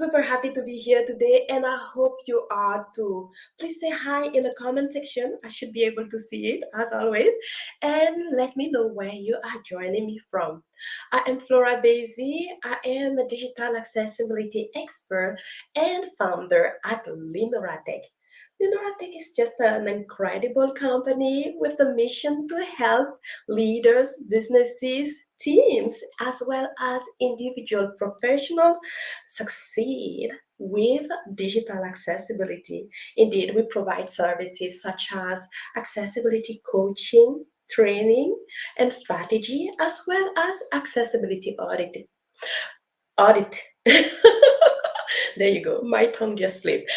super happy to be here today, and I hope you are too. Please say hi in the comment section. I should be able to see it as always, and let me know where you are joining me from. I am Flora Basie. I am a digital accessibility expert and founder at Linoratech. Linoratech is just an incredible company with the mission to help leaders, businesses, teams, as well as individual professionals succeed with digital accessibility. Indeed, we provide services such as accessibility coaching, training, and strategy, as well as accessibility audit. There you go. My tongue just slipped.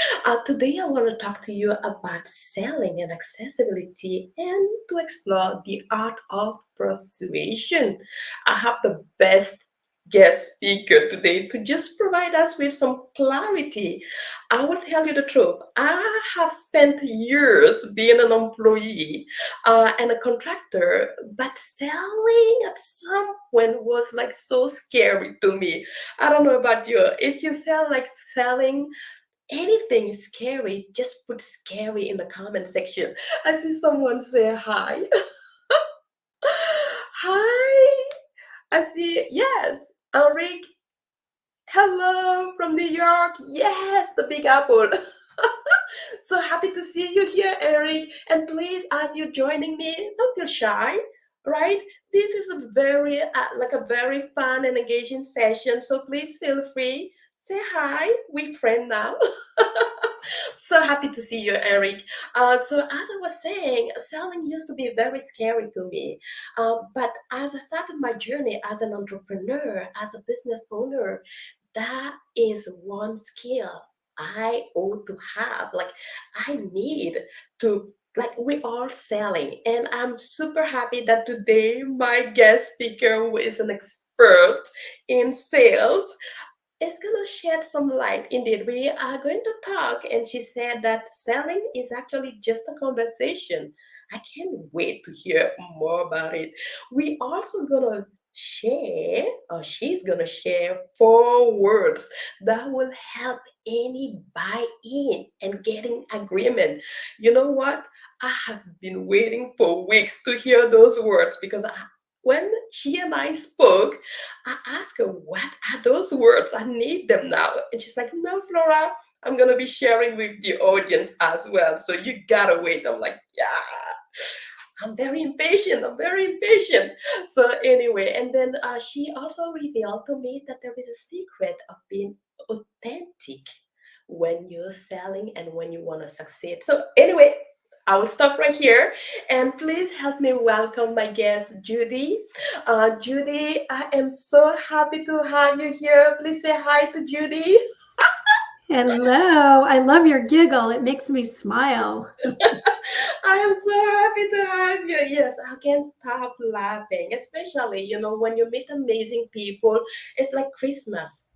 Today, I want to talk to you about selling and accessibility and to explore the art of persuasion. I have the best guest speaker today to just provide us with some clarity. I will tell you the truth. I have spent years being an employee and a contractor, but selling at some point was like so scary to me. I don't know about you. If you felt like selling anything is scary, just put scary in the comment section. I see someone say hi. Hi. I see, yes. Enrique, hello from New York. Yes, the Big Apple. So happy to see you here, Eric. And please, as you're joining me, don't feel shy, right? This is a very, like a very fun and engaging session. So please feel free. Say hi. We friend now. So happy to see you, Eric. So as I was saying, selling used to be very scary to me. But as I started my journey as an entrepreneur, as a business owner, that is one skill I ought to have. Like I need to like we are selling, and I'm super happy that today my guest speaker, who is an expert in sales, is gonna shed some light. Indeed, we are going to talk, and she said that selling is actually just a conversation. I can't wait to hear more about it. We also gonna share, or she's gonna share 4 words that will help any buy-in and getting agreement. You know what? I have been waiting for weeks to hear those words because when she and I spoke, I asked her, what are those words? I need them now. And she's like, no, Flora, I'm going to be sharing with the audience as well. So you got to wait. I'm like, yeah, I'm very impatient. I'm very impatient. So, anyway, and then she also revealed to me that there is a secret of being authentic when you're selling and when you want to succeed. So, anyway, I will stop right here and please help me welcome my guest, Judy. Judy, I am so happy to have you here. Please say hi to Judy. Hello. I love your giggle. It makes me smile. I am so happy to have you. Yes, I can't stop laughing, especially, when you meet amazing people. It's like Christmas,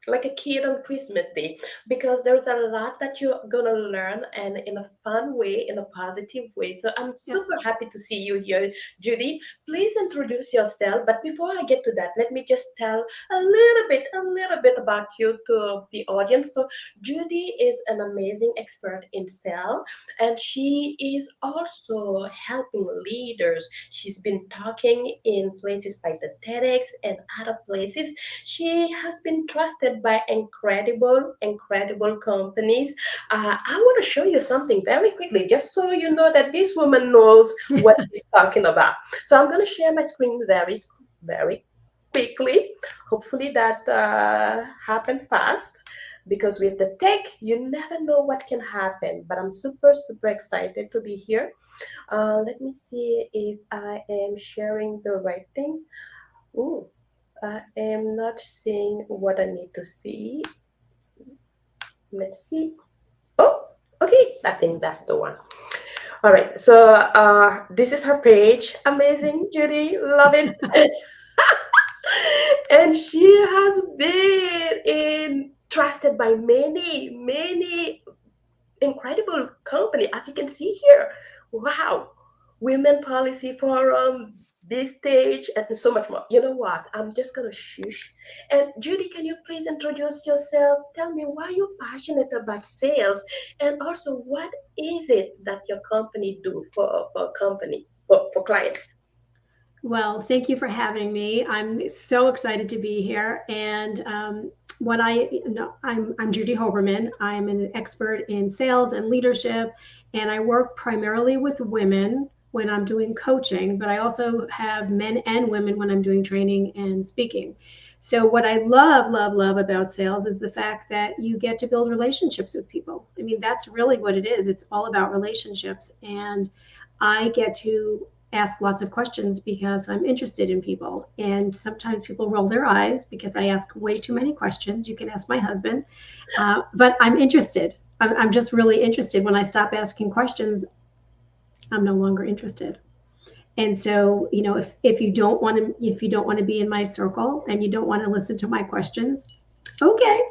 like a kid on Christmas Day, because there's a lot that you're gonna learn and in a fun way, in a positive way. So I'm Yep. super happy to see you here, Judy. Please introduce yourself. But before I get to that, let me just tell a little bit about you to the audience. So Judy is an amazing expert in sales, and she is also helping leaders. She's been talking in places like the TEDx and other places. She has been trusted by incredible companies. I want to show you something very quickly, just so you know that this woman knows what she's talking about. So I'm going to share my screen very quickly. Hopefully that happened fast. Because with the tech, you never know what can happen. But I'm super excited to be here. Let me see if I am sharing the right thing. Ooh, I am not seeing what I need to see. Let's see. Oh, okay. I think that's the one. All right. So this is her page. Amazing, Judy. Love it. And she has been trusted by many incredible company, as you can see here. Wow. Women Policy Forum, this stage, and so much more. You know what? I'm just gonna shush. And Judy, can you please introduce yourself? Tell me why you're passionate about sales, and also what is it that your company do for companies for clients? Well, thank you for having me. I'm so excited to be here. And what I no, I'm Judy Hoberman. I'm an expert in sales and leadership, and I work primarily with women when I'm doing coaching, but I also have men and women when I'm doing training and speaking. So what I love about sales is the fact that you get to build relationships with people. I mean, that's really what it is. It's all about relationships, and I get to ask lots of questions because I'm interested in people. And sometimes people roll their eyes because I ask way too many questions. You can ask my husband, but I'm interested. I'm just really interested. When I stop asking questions, I'm no longer interested. And so, if you don't want to be in my circle and you don't want to listen to my questions, okay.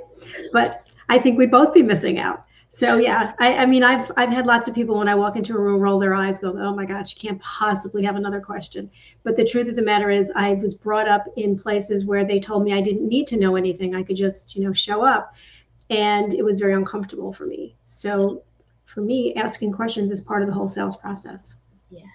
But I think we'd both be missing out. So yeah, I mean, I've had lots of people when I walk into a room roll their eyes, go, "Oh my God, she can't possibly have another question." But the truth of the matter is, I was brought up in places where they told me I didn't need to know anything. I could just, show up, and it was very uncomfortable for me. So for me, asking questions is part of the whole sales process. Yes.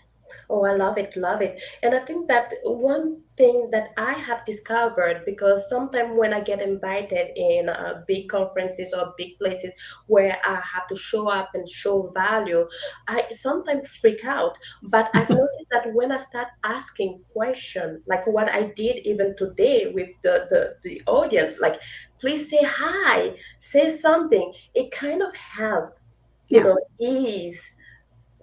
Oh, I love it, love it. And I think that one thing that I have discovered, because sometimes when I get invited in big conferences or big places where I have to show up and show value, I sometimes freak out. But I've noticed that when I start asking questions, like what I did even today with the audience, like, please say hi, say something, it kind of helped, Yeah. ease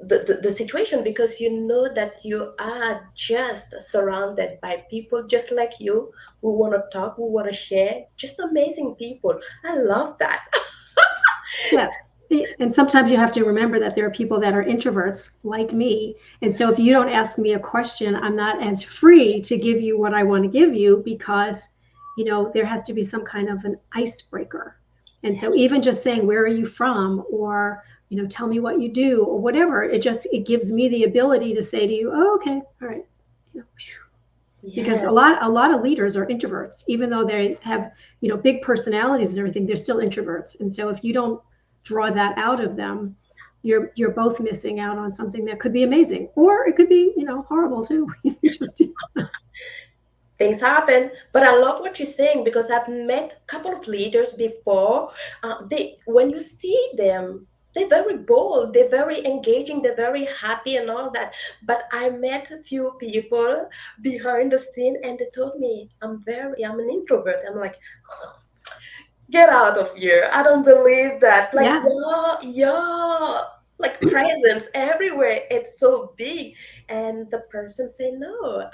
the situation, because you know that you are just surrounded by people just like you, who want to talk, who want to share, just amazing people. I love that. Yeah. And sometimes you have to remember that there are people that are introverts like me. And so if you don't ask me a question, I'm not as free to give you what I want to give you because, there has to be some kind of an icebreaker. And so even just saying, where are you from? Or, tell me what you do or whatever, it gives me the ability to say to you, oh, okay, all right. Because a Yes. lot a lot of leaders are introverts, even though they have big personalities and everything, they're still introverts. And so if you don't draw that out of them, you're both missing out on something that could be amazing, or it could be horrible too. Just Things happen, but I love what you're saying, because I've met a couple of leaders before. They, when you see them, they're very bold, they're very engaging, they're very happy and all that. But I met a few people behind the scene, and they told me, I'm an introvert. I'm like, get out of here. I don't believe that. Like, yeah, your like presence everywhere, it's so big. And the person say, no,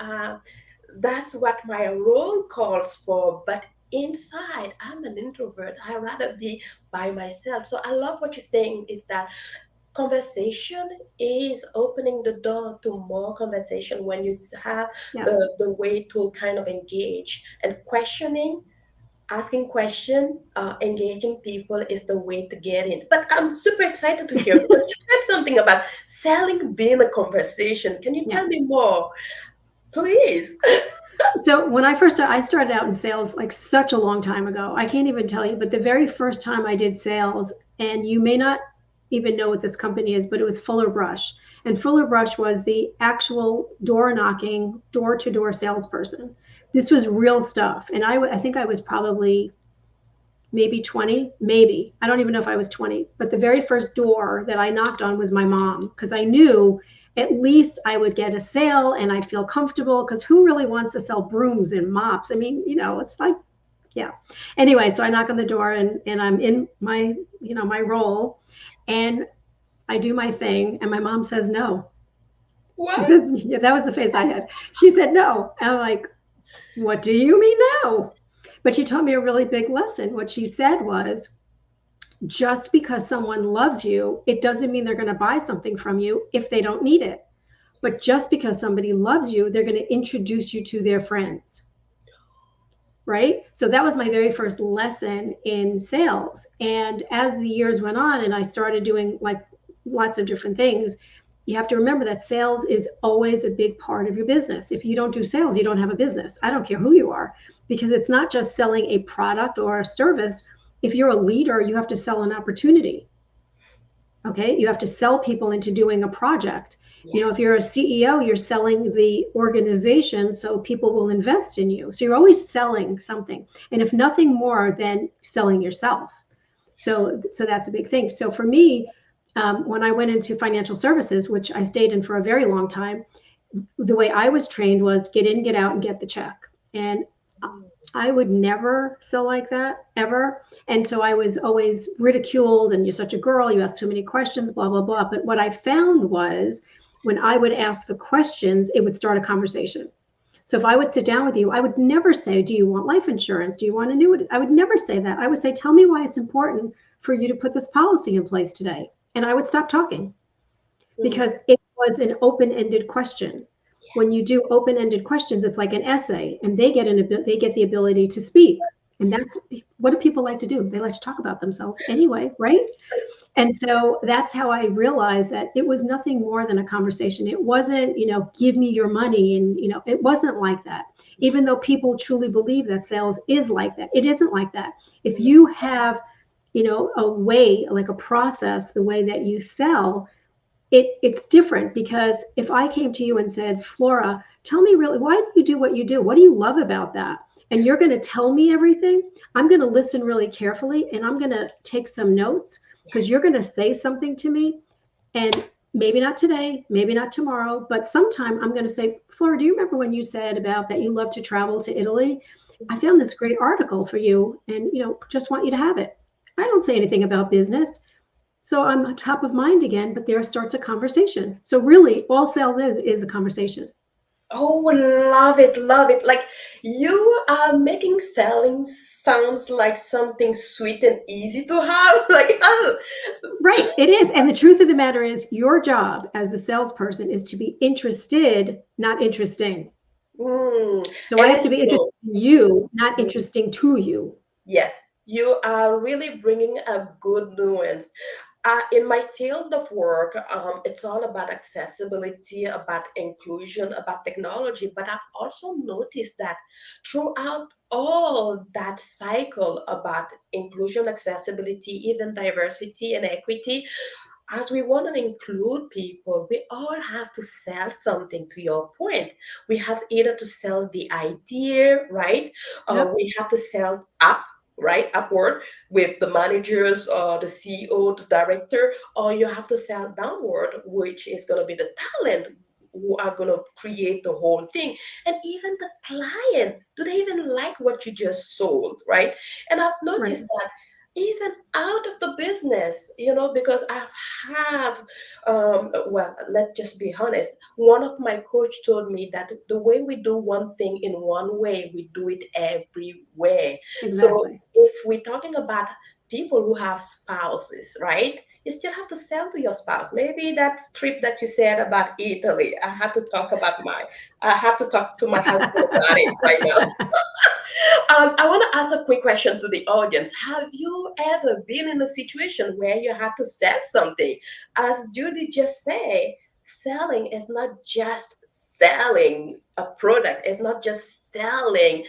that's what my role calls for. But inside, I'm an introvert. I rather be by myself. So I love what you're saying, is that conversation is opening the door to more conversation when you have yeah, the way to kind of engage and questioning. Asking question, engaging people is the way to get in. But I'm super excited to hear, because you said something about selling being a conversation. Can you yeah. tell me more, please? So when I started out in sales like such a long time ago. I can't even tell you, but the very first time I did sales, and you may not even know what this company is, but it was Fuller Brush. And Fuller Brush was the actual door knocking, door to door salesperson. This was real stuff. And I think I was probably maybe 20, maybe. I don't even know if I was 20. But the very first door that I knocked on was my mom, because I knew at least I would get a sale and I'd feel comfortable, because who really wants to sell brooms and mops? I mean, it's like, yeah. Anyway, so I knock on the door, and I'm in my, my role, and I do my thing, and my mom says no. She What? says, yeah, that was the face I had. She said no. And I'm like, what do you mean no? But she taught me a really big lesson. What she said was, just because someone loves you, it doesn't mean they're going to buy something from you if they don't need it. But just because somebody loves you, they're going to introduce you to their friends. Right? So that was my very first lesson in sales. And as the years went on and I started doing like lots of different things, You have to remember that sales is always a big part of your business. If you don't do sales, you don't have a business. I don't care who you are, because it's not just selling a product or a service. If you're a leader, you have to sell an opportunity. Okay, you have to sell people into doing a project. You know, Yes. if you're a CEO, you're selling the organization so people will invest in you. So you're always selling something, and if nothing more than selling yourself. So that's a big thing. So for me, when I went into financial services, which I stayed in for a very long time, the way I was trained was get in, get out, and get the check. And I would never sell like that ever. And so I was always ridiculed, and you're such a girl, you ask too many questions, blah, blah, blah. But what I found was when I would ask the questions, it would start a conversation. So if I would sit down with you, I would never say, do you want life insurance? Do you want annuity? I would never say that. I would say, tell me why it's important for you to put this policy in place today. And I would stop talking Mm. because it was an open-ended question. When Yes. you do open-ended questions, it's like an essay, and they get the ability to speak. And that's what do people like to do? They like to talk about themselves anyway, right? And so that's how I realized that it was nothing more than a conversation. It wasn't, give me your money. And, it wasn't like that. Even Yes. though people truly believe that sales is like that, it isn't like that. If Mm. you have, a way, like a process, the way that you sell, it's different. Because if I came to you and said, Flora, tell me really, why do you do what you do? What do you love about that? And you're going to tell me everything. I'm going to listen really carefully, and I'm going to take some notes, because Yes. you're going to say something to me. And maybe not today, maybe not tomorrow, but sometime I'm going to say, Flora, do you remember when you said about that you love to travel to Italy? I Mhm. found this great article for you, and just want you to have it. I don't say anything about business. So I'm top of mind again, but there starts a conversation. So really, all sales is a conversation. Oh, love it, love it. Like you are making selling sounds like something sweet and easy to have. Like, oh, Right, it is. And the truth of the matter is, your job as the salesperson is to be interested, not interesting. mm, So I and have to it's be interested true. in you, not interesting to you. Yes, you are really bringing a good nuance. In my field of work, it's all about accessibility, about inclusion, about technology. But I've also noticed that throughout all that cycle about inclusion, accessibility, even diversity and equity, as we want to include people, we all have to sell something, to your point. We have either to sell the idea, right? Yep. We have to sell up, right? Upward with the managers or the CEO, the director, or you have to sell downward, which is going to be the talent who are going to create the whole thing. And even the client, do they even like what you just sold, right? And I've Right. noticed that even out of the business, because I have, well, let's just be honest. One of my coach told me that the way we do one thing in one way, we do it everywhere. So Exactly. if we're talking about people who have spouses, right? You still have to sell to your spouse. Maybe that trip that you said about Italy, I have to talk to my husband about it right now. I want to ask a quick question to the audience. Have you ever been in a situation where you had to sell something? As Judy just said, selling is not just selling a product. It's not just selling,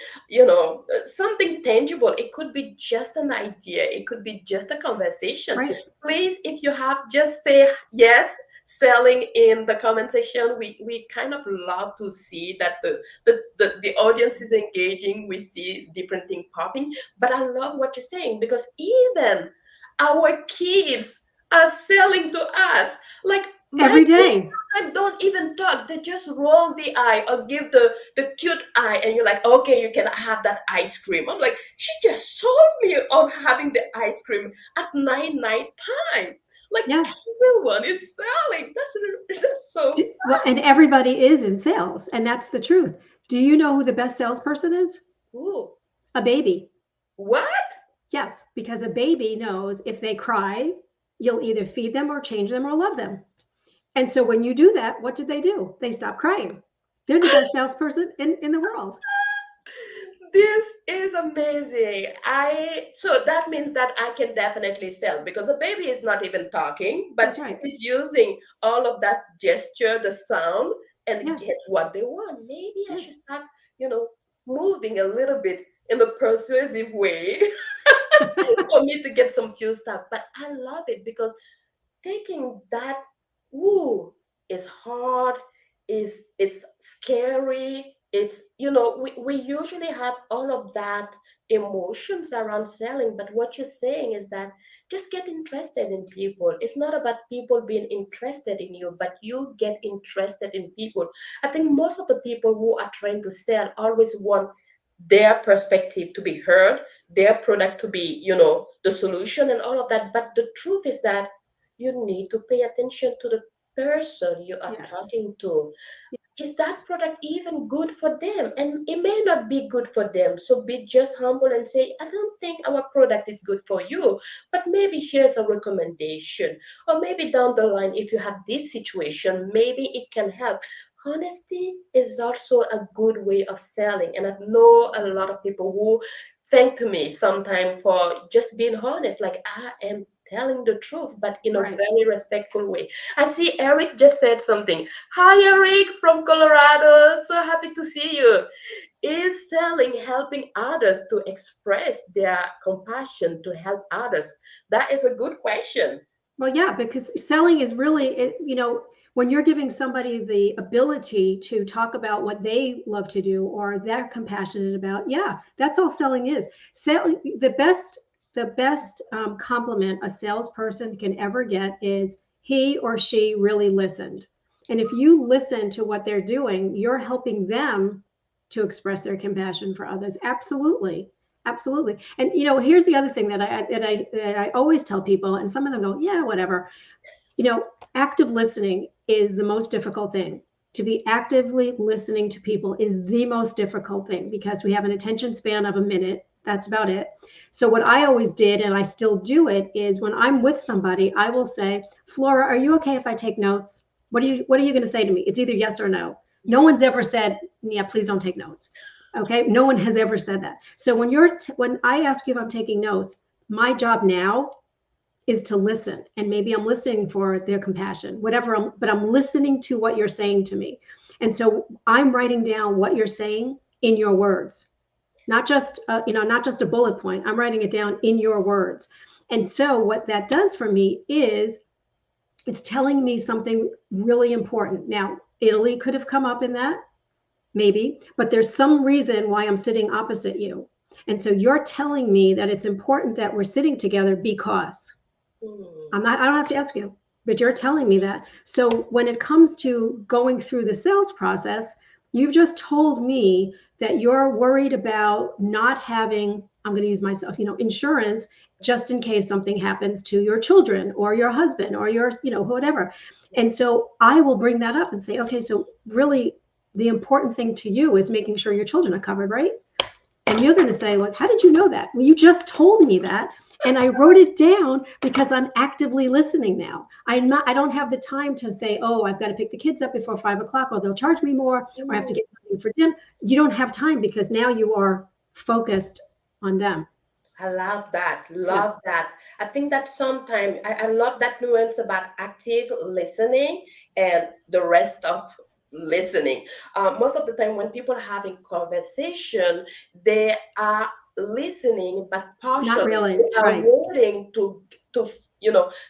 something tangible. It could be just an idea. It could be just a conversation. Right. Please, if you have, just say yes. Selling in the comment section. We kind of love to see that the audience is engaging. We see different things popping. But I love what you're saying, because even our kids are selling to us. Like my Every kids day. sometimes don't even talk. They just roll the eye or give the cute eye, and you're like, okay, you can have that ice cream. I'm like, she just sold me on having the ice cream at night time. Like Yeah. everyone is selling. That's so Well, and everybody is in sales, and that's the truth. Do you know who the best salesperson is? ooh. A baby. What? Yes, because a baby knows if they cry, you'll either feed them or change them or love them. And so when you do that, what do? They stop crying. They're the best salesperson in the world. This is Amazing. I so that means that I can definitely sell because a baby is not even talking, but That's right. is using all of that gesture, the sound, and Yeah. get what they want. Maybe I Yeah. should start, you know, moving a little bit in a persuasive way for me to get some few stuff. But I love it because taking that ooh is hard, is it's scary, it's we usually have all of that emotions around selling, but what you're saying is that just get interested in people. It's not about people being interested in you, but you get interested in people. I think most of the people who are trying to sell always want their perspective to be heard, their product to be, the solution and all of that. But the truth is that you need to pay attention to the person you are Yes. talking to. Is that product even good for them? And it may not be good for them. So be just humble and say, I don't think our product is good for you, but maybe here's a recommendation. Or maybe down the line, if you have this situation, maybe it can help. Honesty is also a good way of selling. And I know a lot of people who thank me sometimes for just being honest. Like, I am telling the truth, but in a Right. very respectful way. I see Eric just said something. Hi, Eric from Colorado. So happy to see you. Is selling helping others to express their compassion to help others? That is a good question. Well, yeah, because selling is really, when you're giving somebody the ability to talk about what they love to do or they're compassionate about, yeah, that's all selling is. Selling, the best compliment a salesperson can ever get is he or she really listened. And if you listen to what they're doing, you're helping them to express their compassion for others. Absolutely. Absolutely. And here's the other thing that I always tell people, and some of them go, yeah, whatever. Active listening is the most difficult thing. To be actively listening to people is the most difficult thing because we have an attention span of a minute. That's about it. So what I always did, and I still do it, is when I'm with somebody, I will say, Flora, are you okay if I take notes? What are you going to say to me? It's either yes or no. No Yes. one's ever said, yeah, please don't take notes. Okay, no one has ever said that. So when I ask you if I'm taking notes, my job now is to listen, and maybe I'm listening for their compassion, whatever. But I'm listening to what you're saying to me, and so I'm writing down what you're saying in your words, not just a bullet point. I'm writing it down in your words, and so what that does for me is it's telling me something really important. Now, Italy could have come up in that maybe, but there's some reason why I'm sitting opposite you. And so you're telling me that it's important that we're sitting together because Hmm. I don't have to ask you, but you're telling me that. So when it comes to going through the sales process, you've just told me that you're worried about not having, I'm going to use myself, insurance just in case something happens to your children or your husband or your, whatever. And so I will bring that up and say, okay, so really the important thing to you is making sure your children are covered, right? And you're going to say, like, how did you know that? Well, you just told me that. And I wrote it down because I'm actively listening now. I don't have the time to say, oh, I've got to pick the kids up before 5 o'clock or they'll charge me more or I have to get something for dinner. You don't have time because now you are focused on them. I love that. Yeah. Love that. I think that sometimes I love that nuance about active listening and the rest of listening. Most of the time, when people are having conversation, they are listening, but Not partially really. they are Right. waiting to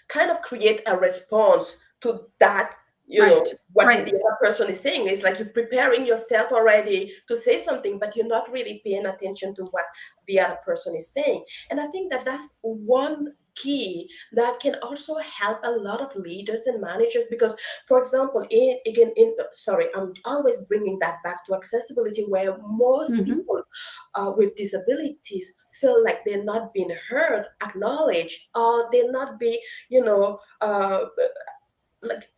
kind of create a response to that. Right. What Right. the other person is saying is like you're preparing yourself already to say something, but you're not really paying attention to what the other person is saying. And I think that that's one key that can also help a lot of leaders and managers because, for example, sorry, I'm always bringing that back to accessibility, where most Hmm. people with disabilities feel like they're not being heard, acknowledged, or they're not be, like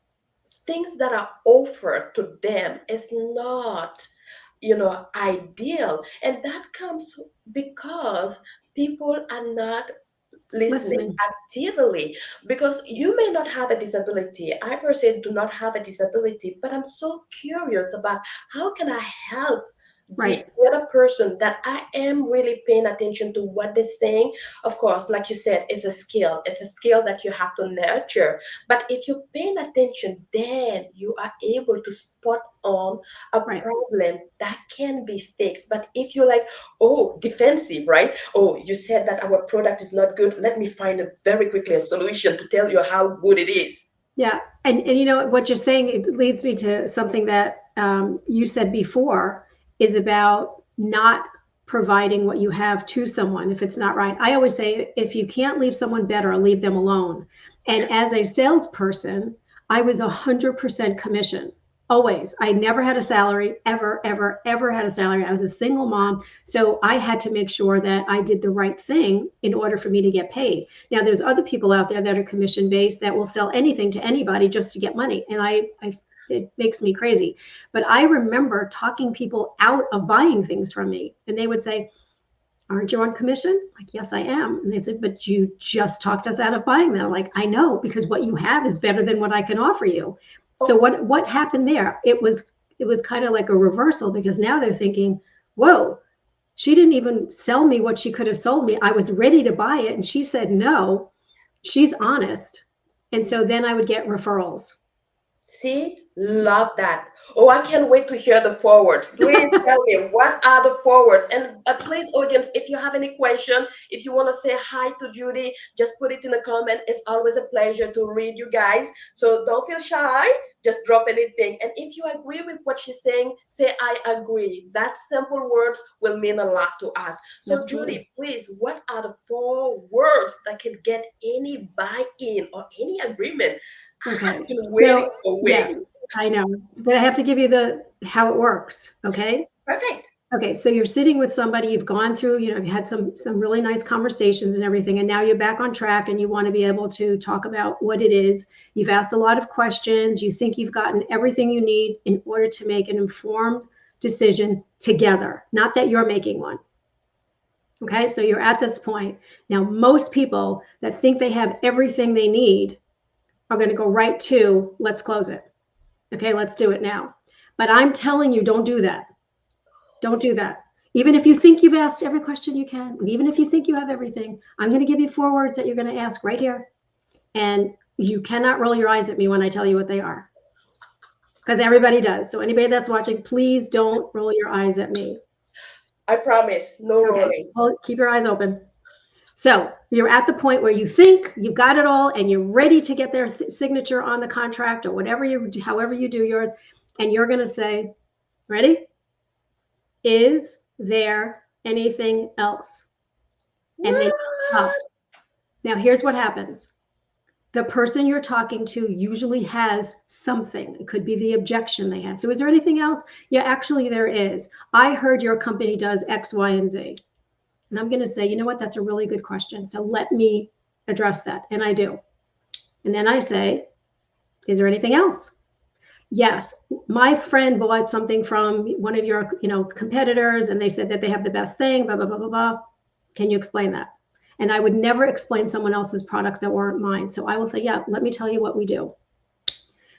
things that are offered to them is not ideal, and that comes because people are not listening Listening. actively. Because you may not have a disability, I per se do not have a disability, but I'm so curious about how can I help the Right. other person that I am really paying attention to what they're saying. Of course, like you said, it's a skill. It's a skill that you have to nurture. But if you're paying attention, then you are able to spot on a Right. problem that can be fixed. But if you're like, oh, defensive, right? Oh, you said that our product is not good. Let me find a very quickly a solution to tell you how good it is. Yeah. And you know what you're saying, it leads me to something that you said before is about not providing what you have to someone if it's not right. I always say if you can't leave someone better, leave them alone. And as a salesperson, I was 100% commission. Always. I never had a salary, ever, ever, ever had a salary. I was a single mom. So I had to make sure that I did the right thing in order for me to get paid. Now, there's other people out there that are commission based that will sell anything to anybody just to get money. And it makes me crazy. But I remember talking people out of buying things from me. And they would say, aren't you on commission? Like, yes, I am. And they said, but you just talked us out of buying them. Like, I know, because what you have is better than what I can offer you. So Oh, what happened there? It was kind of like a reversal, because now they're thinking, whoa, she didn't even sell me what she could have sold me. I was ready to buy it and she said no. She's honest. And so then I would get referrals. see, love that. Oh, I can't wait to hear the forwards. Please tell me what are the forwards. And please, audience, if you have any question, if you want to say hi to Judy, just put it in the comment. It's always a pleasure to read you guys. So don't feel shy. Just drop anything. And if you agree with what she's saying, say I agree. That simple words will mean a lot to us. So Absolutely. Judy, please, what are the four words that can get any buy-in or any agreement? I have Okay. been waiting So for yes, weeks. I know, but I have to give you the how it works. Okay. Perfect. Okay, so you're sitting with somebody, you've gone through, you've had some really nice conversations and everything, and now you're back on track and you want to be able to talk about what it is. You've asked a lot of questions, you think you've gotten everything you need in order to make an informed decision together, not that you're making one. Okay, so you're at this point. Now, most people that think they have everything they need are going to go right to let's close it. Okay, let's do it now. But I'm telling you, don't do that. Don't do that. Even if you think you've asked every question you can, and even if you think you have everything, I'm going to give you 4 words that you're going to ask right here. And you cannot roll your eyes at me when I tell you what they are, because everybody does. So, anybody that's watching, please don't roll your eyes at me. I promise, no Okay, rolling. well, keep your eyes open. So, you're at the point where you think you've got it all and you're ready to get their signature on the contract or whatever however you do yours. And you're going to say, ready? Is there anything else? And then What? stop. Now, here's what happens. The person you're talking to usually has something. It could be the objection they have. So, is there anything else? Yeah, actually, there is. I heard your company does X, Y, and Z. And I'm going to say, you know what? That's a really good question. So, let me address that. And I do. And then I say, is there anything else? Yes, my friend bought something from one of your, competitors, and they said that they have the best thing, blah, blah, blah, blah, blah. Can you explain that? And I would never explain someone else's products that weren't mine. So I will say, yeah, let me tell you what we do.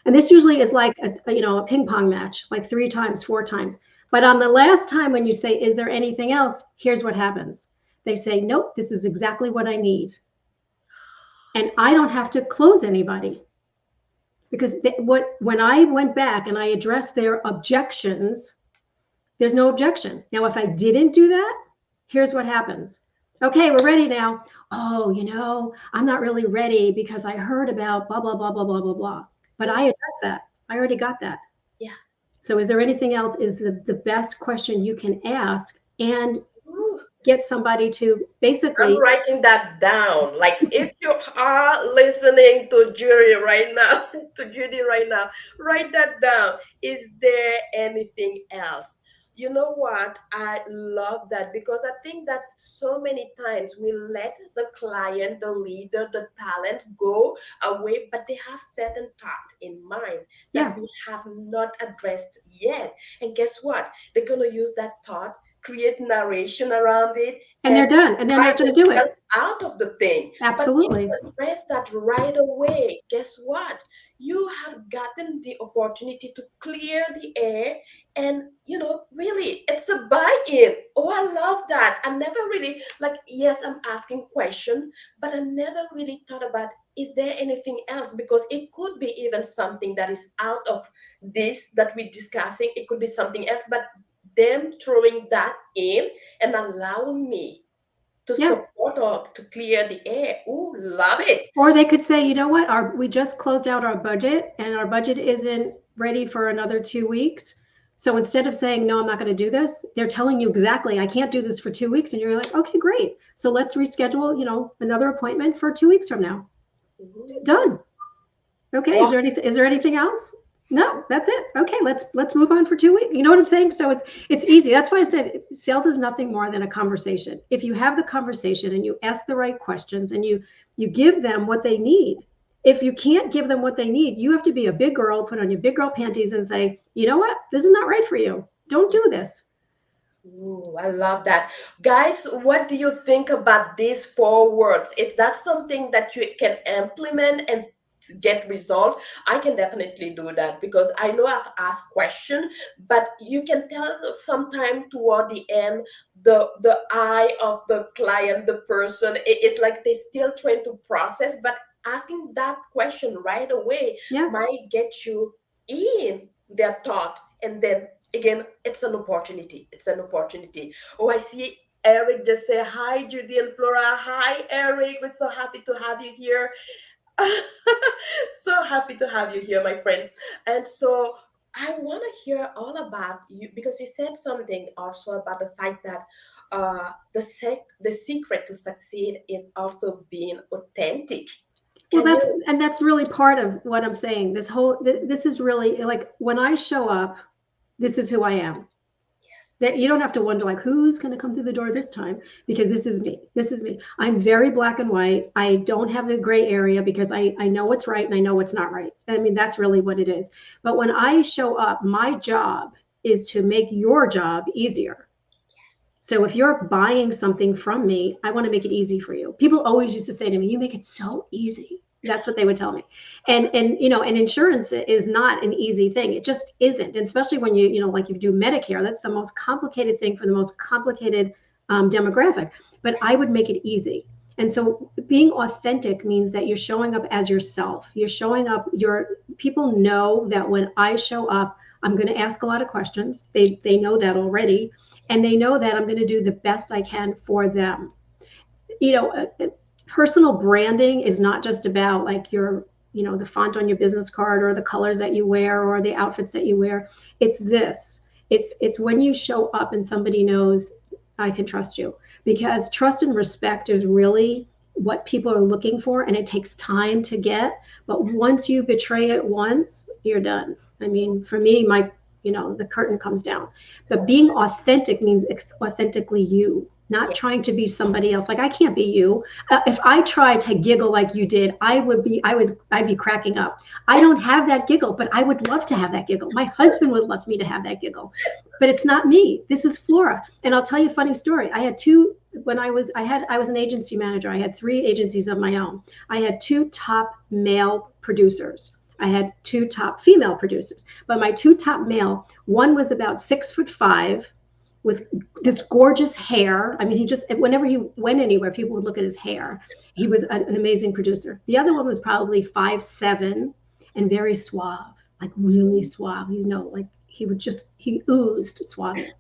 And this usually is like a ping pong match, like 3 times, 4 times. But on the last time when you say, is there anything else? Here's what happens. They say, nope, this is exactly what I need. And I don't have to close anybody, because when I went back and I addressed their objections, there's no objection. Now, if I didn't do that, here's what happens. Okay, we're ready now. Oh, I'm not really ready because I heard about blah, blah, blah, blah, blah, blah, blah. But I addressed that. I already got that. Yeah. So is there anything else is the best question you can ask and Ooh, get somebody to I'm basically, writing that down. Like if you are listening to Judy right now, to Judy right now, write that down. Is there anything else? You know what? I love that because I think that so many times we let the client, the leader, the talent go away, but they have certain thought in mind that yeah, we have not addressed yet. And guess what? They're gonna use that thought create narration around it, And and they're done, and they're buy not going to do themselves it. out of the thing. But if Absolutely. you address that right away, guess what? You have gotten the opportunity to clear the air, and really, it's a buy-in. Oh, I love that. I never really, like, yes, I'm asking question, but I never really thought about, is there anything else? Because it could be even something that is out of this that we're discussing. It could be something else, but them throwing that in and allowing me to Yeah. support or to clear the air. Ooh, love it. Or they could say, you know what, we just closed out our budget and our budget isn't ready for another 2 weeks. So instead of saying, no, I'm not going to do this, they're telling you exactly, I can't do this for 2 weeks. And you're like, okay, great. So let's reschedule, another appointment for 2 weeks from now. Ooh. Done. Okay. Wow. Is there anything else? No, that's it. Okay, let's move on for 2 weeks. You know what I'm saying? So it's easy. That's why I said sales is nothing more than a conversation. If you have the conversation and you ask the right questions and you give them what they need. If you can't give them what they need, you have to be a big girl, put on your big girl panties and say, you know what? This is not right for you. Don't do this. Ooh, I love that. Guys, what do you think about these four words? If that's something that you can implement and get result, I can definitely do that, because I know I've asked question, but you can tell sometime toward the end, the eye of the client, the person, it's like they still trying to process, but asking that question right away Yeah. might get you in their thought, and then again, it's an opportunity. It's an opportunity. Oh, I see Eric just say hi, Judy and Flora. Hi, Eric. We're so happy to have you here. So happy to have you here, my friend. And so I want to hear all about you, because you said something also about the fact that the secret to succeed is also being authentic. Well, Can you? that's really part of what I'm saying. This is really like when I show up, this is who I am. Yes. That you don't have to wonder like who's going to come through the door this time, because this is me. This is me. I'm very black and white. I don't have the gray area, because I know what's right and I know what's not right. I mean, that's really what it is. But when I show up, my job is to make your job easier. Yes. So if you're buying something from me, I want to make it easy for you. People always used to say to me, "You make it so easy." That's what they would tell me. And insurance is not an easy thing. It just isn't. And especially when like you do Medicare, that's the most complicated thing for the most complicated demographic. But I would make it easy. And so being authentic means that you're showing up as yourself. You're showing up, people know that when I show up, I'm going to ask a lot of questions. They know that already. And they know that I'm going to do the best I can for them. You know, personal branding is not just about like the font on your business card or the colors that you wear or the outfits that you wear. It's this. It's when you show up and somebody knows I can trust you, because trust and respect is really what people are looking for, and it takes time to get. But once you betray it once, you're done. I mean, for me, the curtain comes down. But being authentic means authentically you, not Yes. trying to be somebody else. Like I can't be you. If I tried to giggle like you did, I'd be cracking up. I don't have that giggle, but I would love to have that giggle. My husband would love me to have that giggle, but it's not me. This is Flora. And I'll tell you a funny story. I had two, when I was an agency manager. I had 3 agencies of my own. I had 2 top male producers. I had 2 top female producers, but my 2 top male, one was about 6'5" with this gorgeous hair. I mean, whenever he went anywhere, people would look at his hair. He was an amazing producer. The other one was probably 5'7" and very suave, like really suave. Like he oozed suaveness.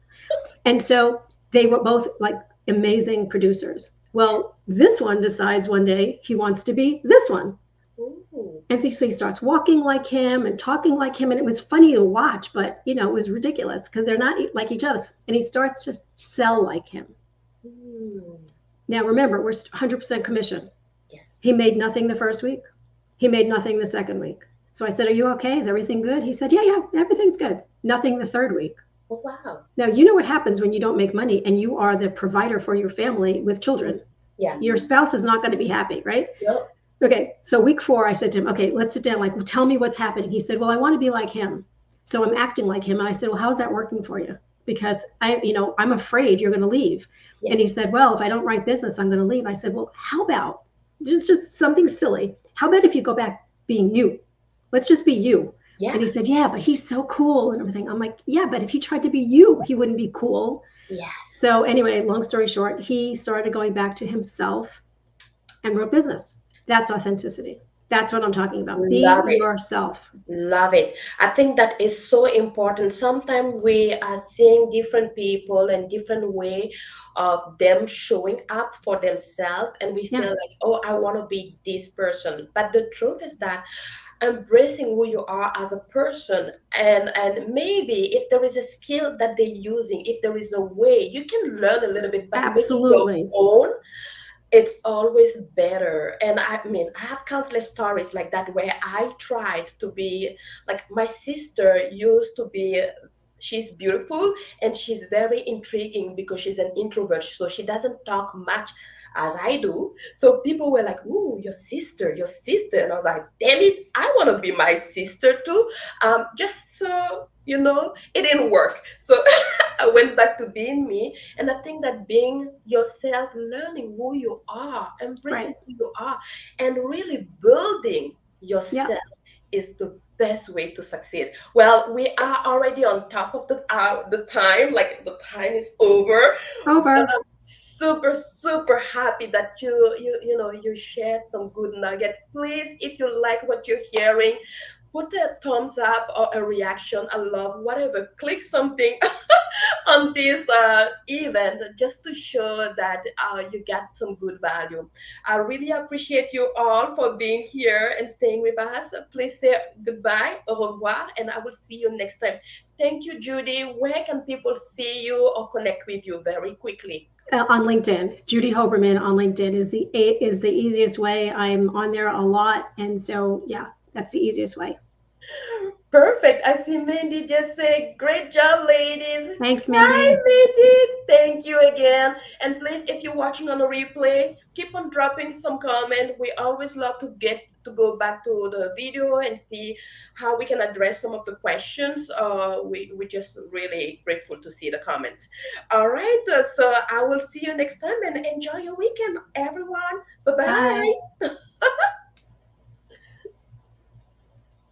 And so they were both like amazing producers. Well, this one decides one day he wants to be this one. Ooh. And so he starts walking like him and talking like him. And it was funny to watch, but it was ridiculous because they're not like each other. And he starts to sell like him. Ooh. Now, remember, we're 100% commission. Yes. He made nothing the first week. He made nothing the second week. So I said, are you okay? Is everything good? He said, yeah, everything's good. Nothing the third week. Oh, wow. Now, you know what happens when you don't make money and you are the provider for your family with children. Yeah. Your spouse is not going to be happy, right? Yep. Okay, so week 4, I said to him, okay, let's sit down. Like, tell me what's happening. He said, well, I want to be like him. So I'm acting like him. And I said, well, how's that working for you? because I'm afraid you're going to leave. Yeah. And he said, well, if I don't write business, I'm going to leave. I said, well, how about just something silly? How about if you go back being you? Let's just be you. Yeah. And he said, yeah, but he's so cool and everything. I'm like, yeah, but if he tried to be you, he wouldn't be cool. Yes. So anyway, long story short, he started going back to himself and wrote business. That's authenticity. That's what I'm talking about. Be Love it. yourself. Love it. I think that is so important. Sometimes we are seeing different people and different way of them showing up for themselves, and we Yeah, feel like, oh, I want to be this person. But the truth is that embracing who you are as a person, and maybe if there is a skill that they're using, if there is a way you can learn a little bit, but make it your absolutely. own, it's always better. And I mean, I have countless stories like that where I tried to be like my sister used to be. She's beautiful and she's very intriguing because she's an introvert, so she doesn't talk much as I do. So people were like, "Ooh, your sister," and I was like, "Damn it, I want to be my sister too." Just so you know, it didn't work. So I went back to being me, and I think that being yourself, learning who you are, embracing Right. who you are, and really building Yeah. yourself is the best way to succeed. Well, we are already on top of the time, like the time is over, but Over. I'm super super happy that you shared some good nuggets. Please, if you like what you're hearing, put a thumbs up or a reaction, a love, whatever. Click something on this event just to show that you got some good value. I really appreciate you all for being here and staying with us. Please say goodbye, au revoir, and I will see you next time. Thank you, Judy. Where can people see you or connect with you very quickly? On LinkedIn. Judy Hoberman on LinkedIn is the easiest way. I'm on there a lot, and so yeah, that's the easiest way. Perfect. I see Mindy just say, great job, ladies. Thanks, Hi, Mindy. Mindy. Thank you again. And please, if you're watching on a replay, keep on dropping some comment. We always love to get to go back to the video and see how we can address some of the questions. We're just really grateful to see the comments. All right. So I will see you next time and enjoy your weekend, everyone. Bye Bye. bye.